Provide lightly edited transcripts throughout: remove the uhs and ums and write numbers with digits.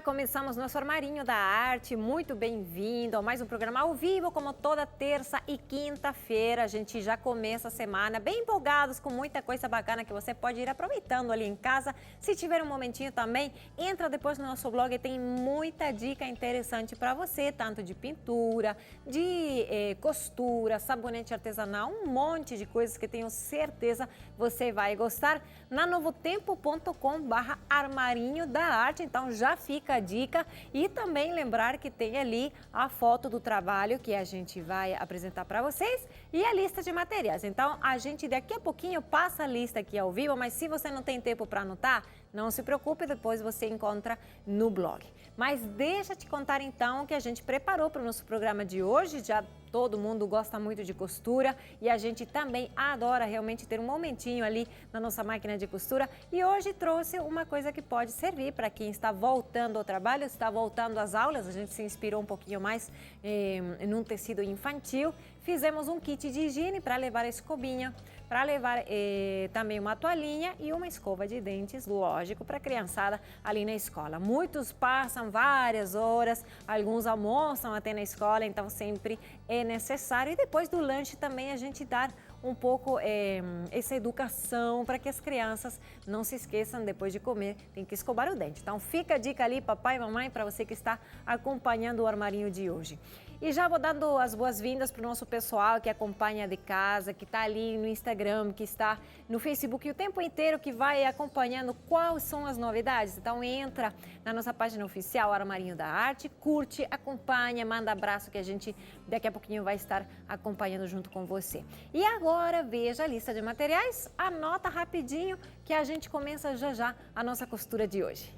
começamos nosso Armarinho da Arte. Muito bem-vindo a mais um programa ao vivo, como toda terça e quinta-feira. A gente já começa a semana bem empolgados, com muita coisa bacana que você pode ir aproveitando ali em casa. Se tiver um momentinho também, entra depois no nosso blog, tem muita dica interessante para você, tanto de pintura, de costura, sabonete artesanal, um monte de coisas que tenho certeza você vai gostar. Na novotempo.com/armarinho da arte, então já fica a dica e também lembrar que tem ali a foto do trabalho que a gente vai apresentar para vocês e a lista de materiais. Então a gente daqui a pouquinho passa a lista aqui ao vivo, mas se você não tem tempo para anotar, não se preocupe, depois você encontra no blog. Mas deixa eu te contar então o que a gente preparou para o nosso programa de hoje. Já todo mundo gosta muito de costura e a gente também adora realmente ter um momentinho ali na nossa máquina de costura. E hoje trouxe uma coisa que pode servir para quem está voltando ao trabalho, está voltando às aulas. A gente se inspirou um pouquinho mais num tecido infantil. Fizemos um kit de higiene para levar a escobinha, para levar também uma toalhinha e uma escova de dentes, lógico, para a criançada ali na escola. Muitos passam várias horas, alguns almoçam até na escola, então sempre é necessário. E depois do lanche também a gente dar um pouco essa educação para que as crianças não se esqueçam, depois de comer, tem que escovar o dente. Então fica a dica ali, papai e mamãe, para você que está acompanhando o armarinho de hoje. E já vou dando as boas-vindas para o nosso pessoal que acompanha de casa, que está ali no Instagram, que está no Facebook o tempo inteiro, que vai acompanhando quais são as novidades. Então entra na nossa página oficial, Armarinho da Arte, curte, acompanha, manda abraço que a gente daqui a pouquinho vai estar acompanhando junto com você. E agora veja a lista de materiais, anota rapidinho que a gente começa já já a nossa costura de hoje.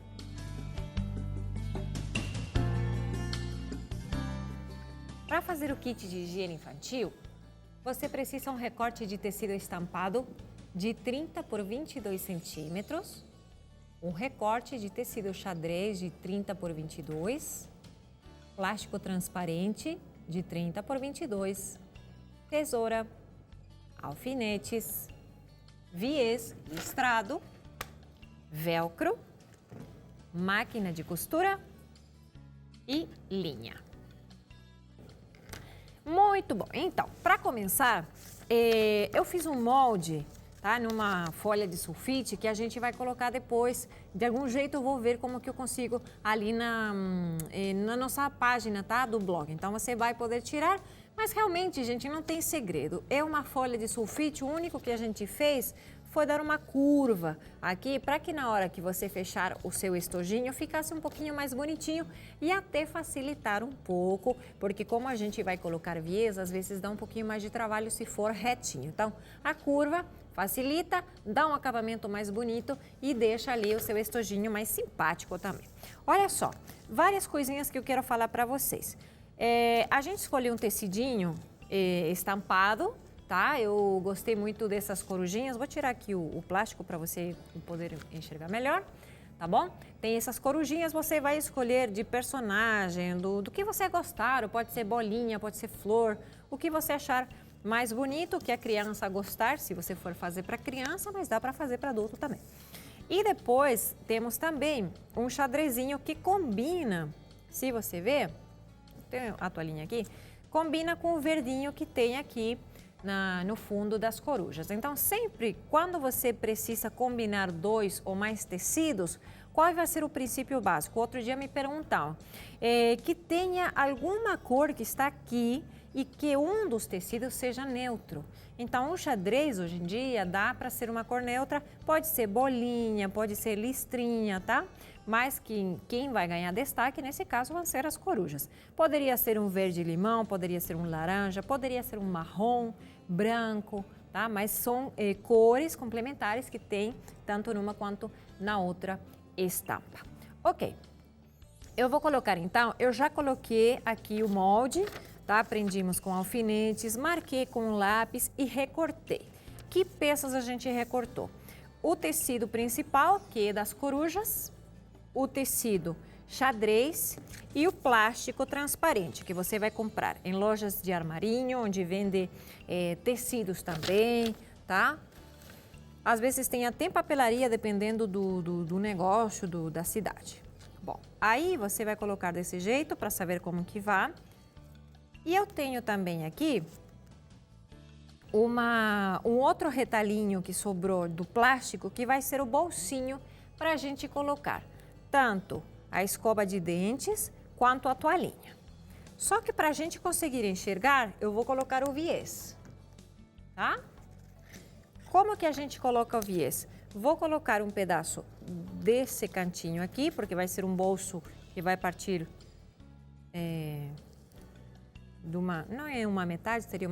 Para fazer o kit de higiene infantil, você precisa um recorte de tecido estampado de 30 por 22 centímetros, um recorte de tecido xadrez de 30 por 22, plástico transparente de 30 por 22, tesoura, alfinetes, viés listrado, velcro, máquina de costura e linha. Muito bom. Então, para começar, eu fiz um molde, tá? Numa folha de sulfite que a gente vai colocar depois. De algum jeito eu vou ver como que eu consigo ali na nossa página, tá? Do blog. Então você vai poder tirar, mas realmente, gente, não tem segredo. É uma folha de sulfite, o único que a gente fez foi dar uma curva aqui para que na hora que você fechar o seu estojinho ficasse um pouquinho mais bonitinho e até facilitar um pouco, porque como a gente vai colocar viés, às vezes dá um pouquinho mais de trabalho se for retinho. Então, a curva facilita, dá um acabamento mais bonito e deixa ali o seu estojinho mais simpático também. Olha só, várias coisinhas que eu quero falar para vocês. A gente escolheu um tecidinho estampado, tá? Eu gostei muito dessas corujinhas. Vou tirar aqui o plástico para você poder enxergar melhor, tá bom? Tem essas corujinhas, você vai escolher de personagem, do que você gostar, pode ser bolinha, pode ser flor, o que você achar mais bonito, que a criança gostar, se você for fazer para criança, mas dá para fazer para adulto também. E depois temos também um xadrezinho que combina, se você ver, tem a toalhinha aqui, combina com o verdinho que tem aqui no fundo das corujas. Então, sempre quando você precisa combinar dois ou mais tecidos, qual vai ser o princípio básico? Outro dia me perguntaram que tenha alguma cor que está aqui e que um dos tecidos seja neutro. Então, o xadrez hoje em dia dá para ser uma cor neutra, pode ser bolinha, pode ser listrinha, tá? Mas quem vai ganhar destaque nesse caso vão ser as corujas. Poderia ser um verde-limão, poderia ser um laranja, poderia ser um marrom, branco, tá? Mas são cores complementares que tem tanto numa quanto na outra estampa. Ok, eu vou colocar então, eu já coloquei aqui o molde, tá? Prendimos com alfinetes, marquei com um lápis e recortei. Que peças a gente recortou? O tecido principal, que é das corujas, o tecido xadrez e o plástico transparente que você vai comprar em lojas de armarinho, onde vende tecidos também, tá? Às vezes tem até papelaria, dependendo do negócio, da cidade. Bom, aí você vai colocar desse jeito para saber como que vai. E eu tenho também aqui um outro retalhinho que sobrou do plástico, que vai ser o bolsinho para a gente colocar tanto a escova de dentes quanto a toalhinha. Só que para a gente conseguir enxergar, eu vou colocar o viés, tá? Como que a gente coloca o viés? Vou colocar um pedaço desse cantinho aqui, porque vai ser um bolso que vai partir não é uma metade, seria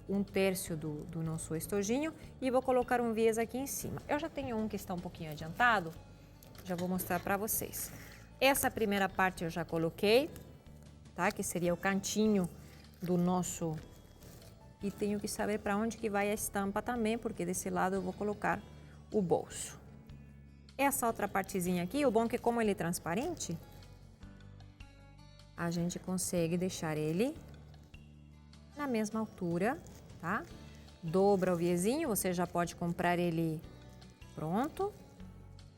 um terço do nosso estojinho, e vou colocar um viés aqui em cima. Eu já tenho um que está um pouquinho adiantado, já vou mostrar para vocês. Essa primeira parte eu já coloquei, tá? Que seria o cantinho do nosso... E tenho que saber para onde que vai a estampa também, porque desse lado eu vou colocar o bolso. Essa outra partezinha aqui, o bom é que como ele é transparente, a gente consegue deixar ele na mesma altura, tá? Dobra o viezinho, você já pode comprar ele pronto.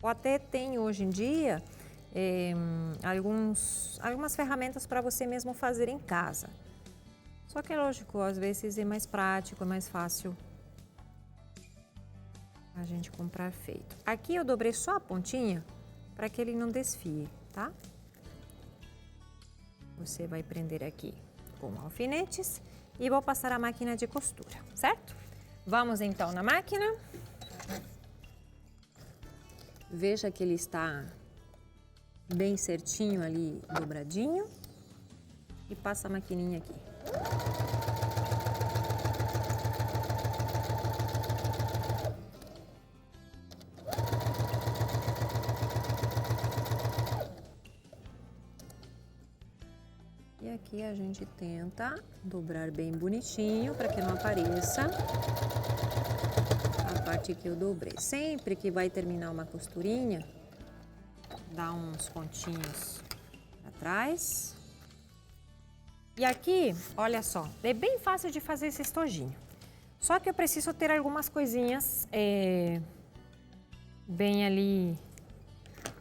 Ou até tem hoje em dia algumas ferramentas para você mesmo fazer em casa. Só que é lógico, às vezes é mais prático, é mais fácil a gente comprar feito. Aqui eu dobrei só a pontinha para que ele não desfie, tá? Você vai prender aqui com alfinetes e vou passar a máquina de costura, certo? Vamos então na máquina. Veja que ele está bem certinho ali, dobradinho. E passa a maquininha aqui. E aqui a gente tenta dobrar bem bonitinho para que não apareça a parte que eu dobrei. Sempre que vai terminar uma costurinha, dá uns pontinhos para trás. E aqui, olha só, é bem fácil de fazer esse estojinho. Só que eu preciso ter algumas coisinhas bem ali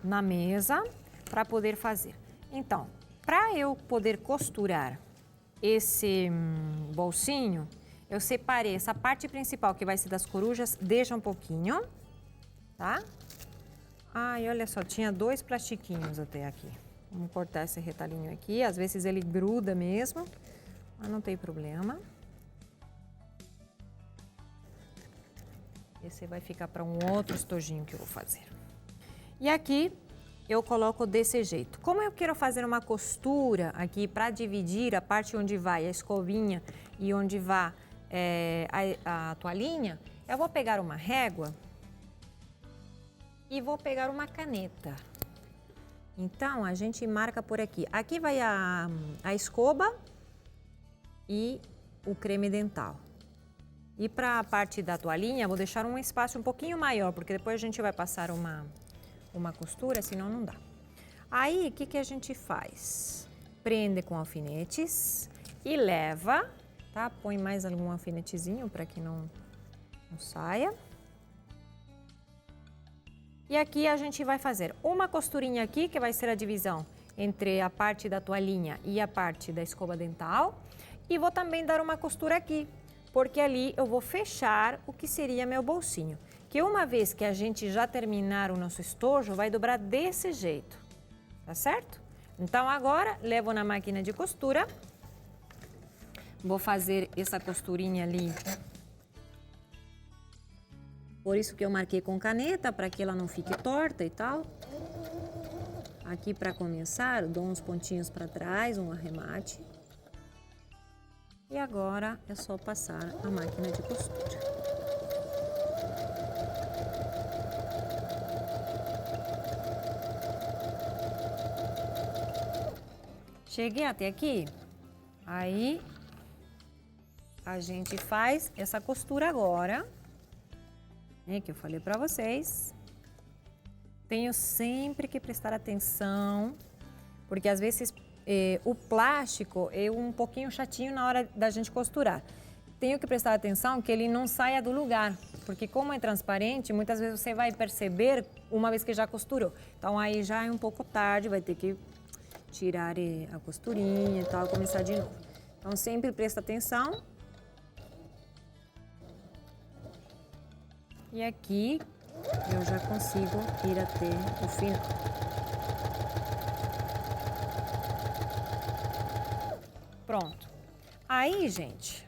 na mesa para poder fazer. Então, para eu poder costurar esse bolsinho, eu separei essa parte principal que vai ser das corujas, deixa um pouquinho, tá? Ai, olha só, tinha 2 plastiquinhos até aqui. Vamos cortar esse retalhinho aqui, às vezes ele gruda mesmo, mas não tem problema. Esse vai ficar para um outro estojinho que eu vou fazer. E aqui eu coloco desse jeito. Como eu quero fazer uma costura aqui para dividir a parte onde vai a escovinha e onde vai a toalhinha, eu vou pegar uma régua e vou pegar uma caneta. Então, a gente marca por aqui. Aqui vai a escova e o creme dental. E para a parte da toalhinha, vou deixar um espaço um pouquinho maior, porque depois a gente vai passar uma costura, senão não dá. Aí, o que a gente faz? Prende com alfinetes e leva, tá? Põe mais algum alfinetezinho para que não saia. E aqui a gente vai fazer uma costurinha aqui, que vai ser a divisão entre a parte da toalhinha e a parte da escova dental. E vou também dar uma costura aqui, porque ali eu vou fechar o que seria meu bolsinho. Que uma vez que a gente já terminar o nosso estojo, vai dobrar desse jeito, tá certo? Então agora, levo na máquina de costura. Vou fazer essa costurinha ali. Por isso que eu marquei com caneta, para que ela não fique torta e tal. Aqui para começar, eu dou uns pontinhos para trás, um arremate. E agora é só passar a máquina de costura. Cheguei até aqui, aí a gente faz essa costura agora. Que eu falei para vocês. Tenho sempre que prestar atenção, porque às vezes o plástico é um pouquinho chatinho na hora da gente costurar. Tenho que prestar atenção que ele não saia do lugar, Porque como é transparente, muitas vezes você vai perceber uma vez que já costurou. Então aí já é um pouco tarde, vai ter que tirar a costurinha e tal, começar de novo. Então sempre presta atenção. E aqui eu já consigo ir até o final. Pronto. Aí, gente,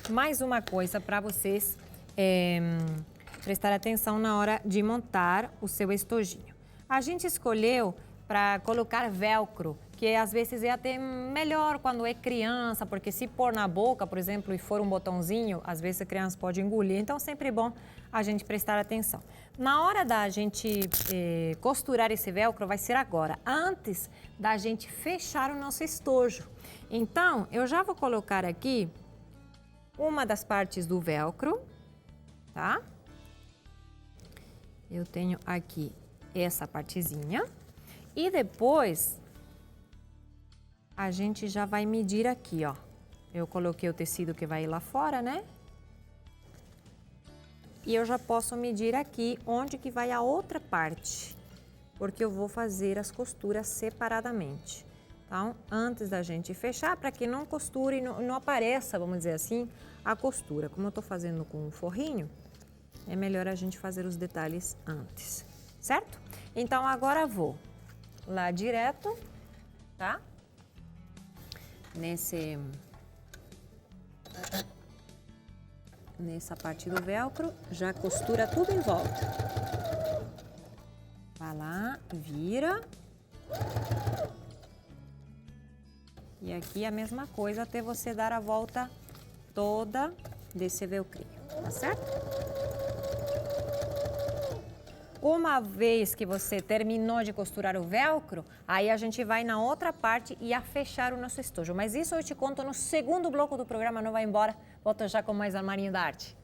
mais uma coisa para vocês prestar atenção na hora de montar o seu estojinho. A gente escolheu para colocar velcro, que às vezes é até melhor quando é criança, porque se pôr na boca, por exemplo, e for um botãozinho, às vezes a criança pode engolir, então sempre é bom a gente prestar atenção. Na hora da gente costurar esse velcro, vai ser agora, antes da gente fechar o nosso estojo. Então, eu já vou colocar aqui uma das partes do velcro, tá? Eu tenho aqui essa partezinha. E depois, a gente já vai medir aqui, ó. Eu coloquei o tecido que vai lá fora, né? E eu já posso medir aqui onde que vai a outra parte, porque eu vou fazer as costuras separadamente. Então, antes da gente fechar, para que não costure e não apareça, vamos dizer assim, a costura. Como eu estou fazendo com um forrinho, é melhor a gente fazer os detalhes antes, certo? Então, agora vou lá direto, tá? Nessa parte do velcro, já costura tudo em volta. Vai lá, vira. E aqui a mesma coisa até você dar a volta toda desse velcrinho, tá certo? Uma vez que você terminou de costurar o velcro, aí a gente vai na outra parte e a fechar o nosso estojo. Mas isso eu te conto no segundo bloco do programa, não vai embora. Volto já com mais Armarinho da Arte.